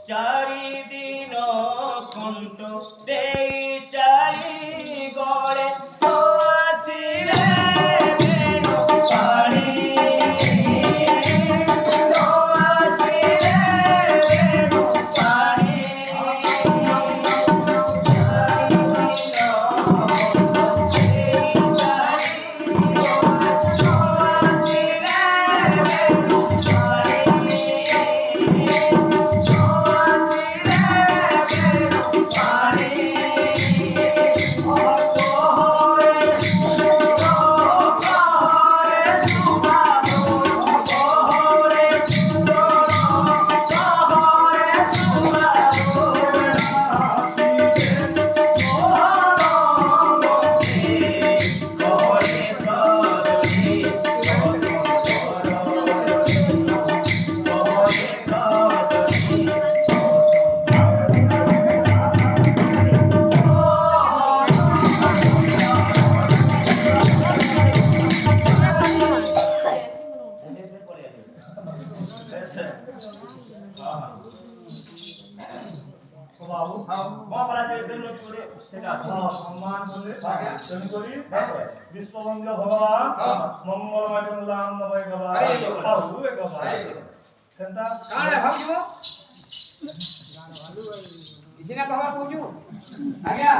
চারিদিন কণ্ঠ দেই চারি গড়ে আসিলে বেণু পাড়ি আসিলে বেণু পাড়ি विश्वबंध्य भगवान मंगलमय कमलाम नवय गवाय बाहुए गवाय केनता काळे भागजो इसिना कहवा पूजू आज्ञा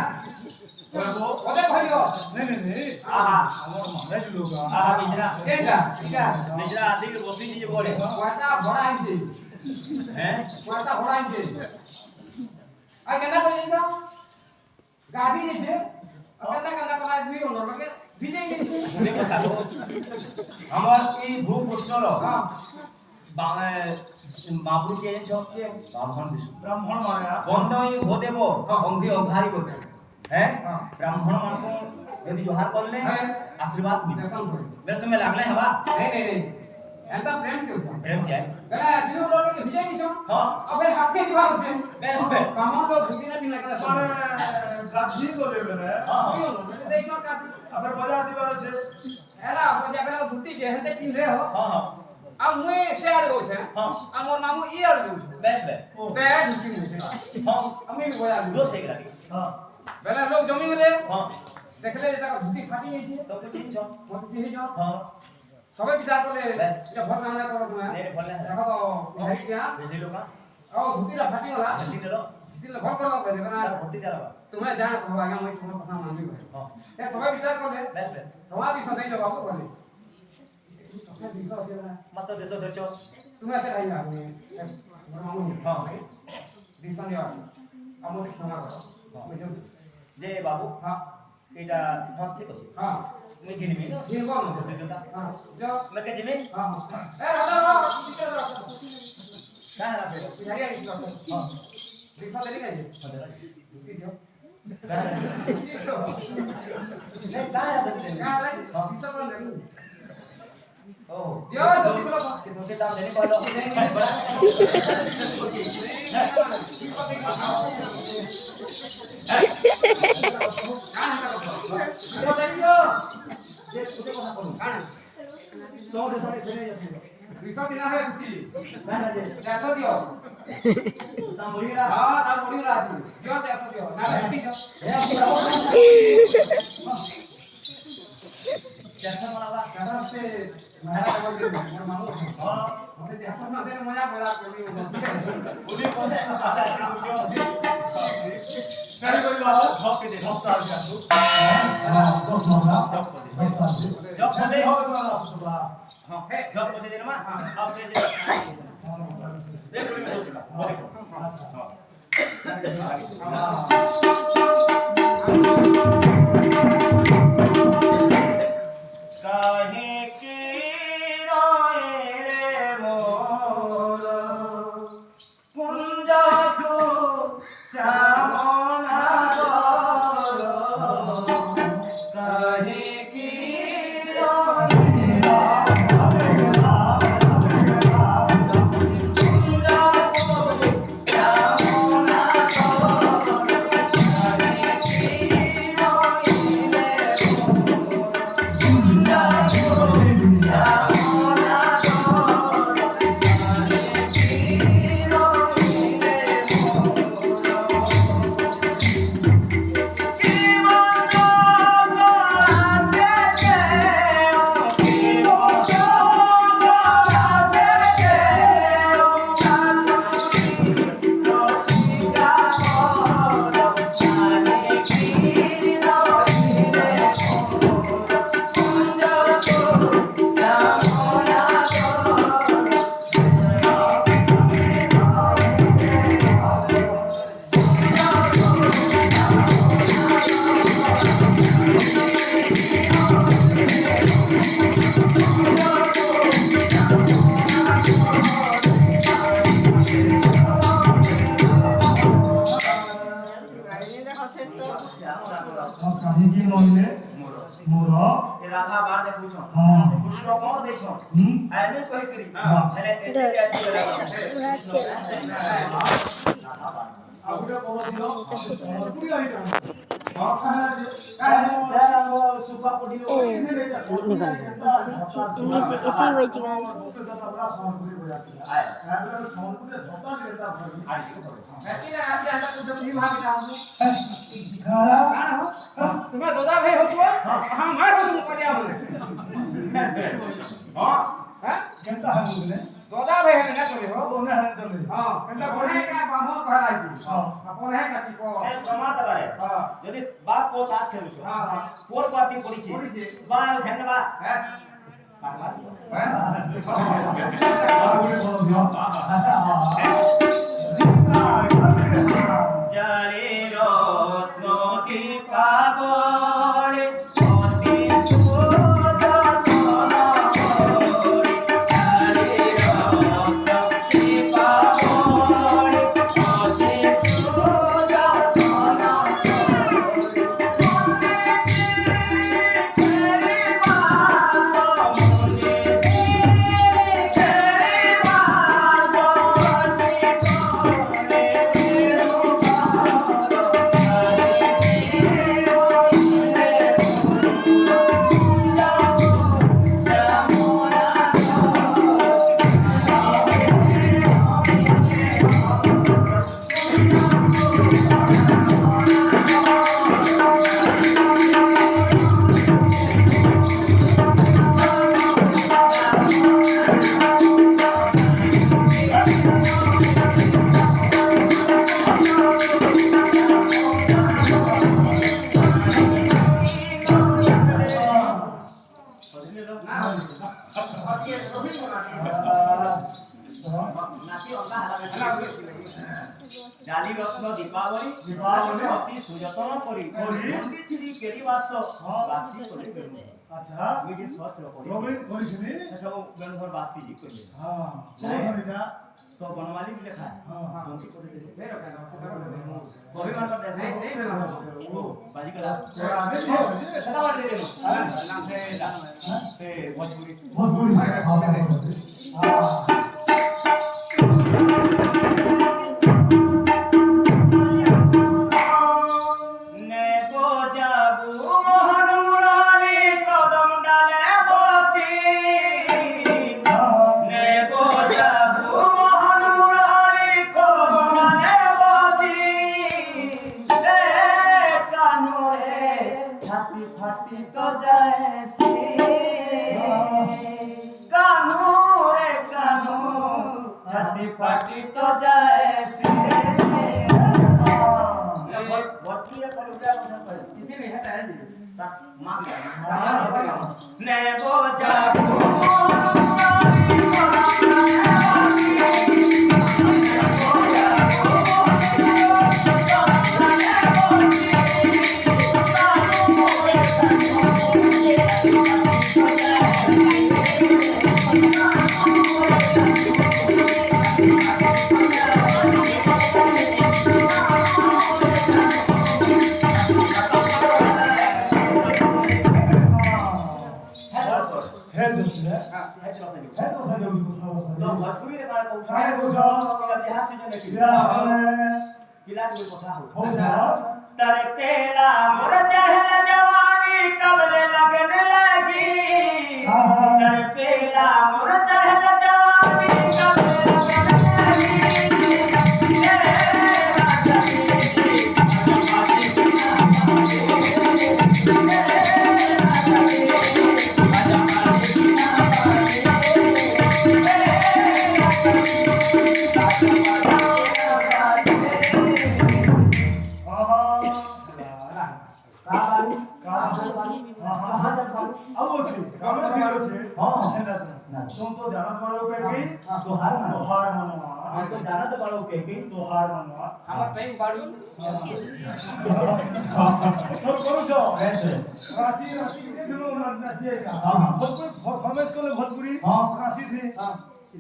बोलो ओदे भागयो नहीं आहा हमर माने जुलोगा आहा बिजरा केटा ठीका बिजरा आसी के बसी जी बोले कोटा भड़ा आइছে हैं कोटा भड़ा आइছে आ केना करिছো गाड़ी जेছে केना केना कला दुई ओनर लगे विजय जेছে देखो कालो हमर ई भूपुत्रर हां बांगे मापुर के छके ब्राह्मण विष्णु ब्राह्मण माया बंदई भोदेव अंगी अघारी बोले हैं हां ब्राह्मण मान को यदि जोहार करले हैं आशीर्वाद मिले दर्शन करे मेरे तुम्हें लागले हवा नहीं एंता प्रेम से होता प्रेम जाए गला दुई ओनर लगे विजय जेছো हां अबे हाथे दिवा আছে बेस बे कामन तो छुटी ना बिना का माने गाधी को लेबे ने हां दुई ओनर देखो काची अबे बजा दिबार छे एला हो जाबे धुती के हेते पिंधे हो हां हां आ मुए से आड़ गो छे हां आ मोर मामू ई आड़ गो छे बेस बे ते धुती मुए हां আমি বয়া दो से गिरा हां বেলা লোক জমি গলে हां দেখলে এটা ধুতি ফাটি গেছে तो कुछ चिंचो মত চিনি যাও हां সবাই বিচার করলে এটা ভর নামনা করো তুমি नहीं बोलले দেখো তো বিহারি কে बेसी लोग ও ধুতিটা ফাটি গলা बेसी देलो দিলে ভর করো করে না तार भक्ति देला তুমি জান কো আগে মই তোমার কথা মানবি हां এ সবাই বিচার করলে बेस बे তোমার দিছ দেই বাবু বলে দিছ আছে না मत देसो धरचो তুমি আছে খাই না তুমি মোর মামু हां দিছ নিয়া আমো ক্ষমা করো বুঝছো जे बाबू हां एटा हां ठीक अछि हां मैं गिनमी ये कौन तो देता हां जो मैं के जिमी हां ए दादा टीचर का है बे बिहारी आई हां दिस देली काय हां देला दियो नहीं का है तो का लाई दिस पर नहीं ओ दियो तो दिस पर कि तो के दाम देने पड़ो नहीं बड़ा दियो दियो ये तुझे को करू कान तो दे सारे चले जाते दिस दिना है तुती ना ना दे जैसा दियो ता मोरीला हां ता मोड़ी राजी दियो जैसा दियो ना हैप्पी जो जैसा वाला कैसा से महाराज बोल के मोर मामू हां मते जैसा ना दे मजा बड़ा कोई उनी कोने जो काय कोई बाबा ठोक के दे सब तार जासु हां तो सोना जब को दे जब को दे हो तो सुबह हां जब को दे देना मा अब से दे देख कोई में होगा बोले काहे की रोए रे मोर कुंज को श्यामना गोर काहे की रोए कुंज को श्यामना गोर आधा बार दे पूछो हाँ। कुछ लोग कौन दे छो आने कोई करी हाँ। अरे ऐसे जाती है आउटा बोलो दियो पूरी आई जा हां वो सुपा पड़ी हो इसी वजह का तुम्हें दोदा भाई हो तो हम मार हो तुम पड़िया हो हां हैं केंता है मुझे दोदा भाई है ना तुम्हें हो बोलना है तो नहीं हां कंदा कोने का बामो कहलाई थी हां कोने है का को ए प्रमाण करे हां যদি বাপ কো তাস খেলছো हां हां কোর পাতি পড়িছে পড়িছে। বা ঝেনবা हैं हैं आउटा बोलो दियो জালি রত্ন কি পাগলে অতি সুদর্শন করে জালি রত্ন কি পাগলে অতি সুদর্শন জালি রত্ন দীপাবলি দীপাবলি অতি সুযতন করি পণ্ডিতজি কেলি বাস বাসি করে ফেলু अच्छा আমি যে সত্র করি रोबिन कोरिसनी সব বেনঘর বাসি জি করি हां कोरिसनीटा তো বনমালী কি লেখা हां हां কোনটি করে দিলে मेरे का কবি মান দেশ नहीं नहीं मेरा ও বাজি করা और आगे नहीं সেটা বাদ দিয়ে দেবো নাম সে ভোজপুরি बहुत बुरी है हां নেবো যাবু মোহন মুরালি কদম ডালে বসি নেবো যাবু মোহন মুরালি কদম ডালে বসি এ কানু রে ছাতি ফাটি তো যায় সে কানু রে কানু ছাতি ফাটি তো যায় সে ভর্তিয়ে করে উঠে কথা করে किसी भी है तारे जी তার মা हां নেবো যাবো है दूसरे हां है तो सर जो कुछ ना तो भोजपुरी रे बारे को काय बोलो इतिहास से जने की या हमें किला कोई কথা हो हो जा तारे पेला मोर चढ़ल जवानी कबले लगने लगी तारे पेला मोर चढ़ल जवानी कबले लगने लगी तुम तो जानत मारो के की तोहार तोहार मनवा हमको जानत बाड़ो के तोहार मनवा हमर टाइम बाड़ी सब करू छो रांची रांची के दिनो नाची का भोजपुरी फरमाइश करले भोजपुरी रांची थी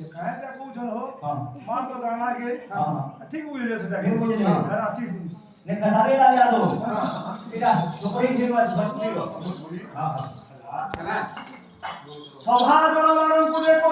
ये काहे का कहू छो हो मान तो गाना के ठीक बुझले से ठीक बुझले। रांची थी ने कसारे ला यादो इरा छोकरी के बाद भोजपुरी रो भोजपुरी हां ହେଲା ସଭା ଜନମାନଙ୍କୁ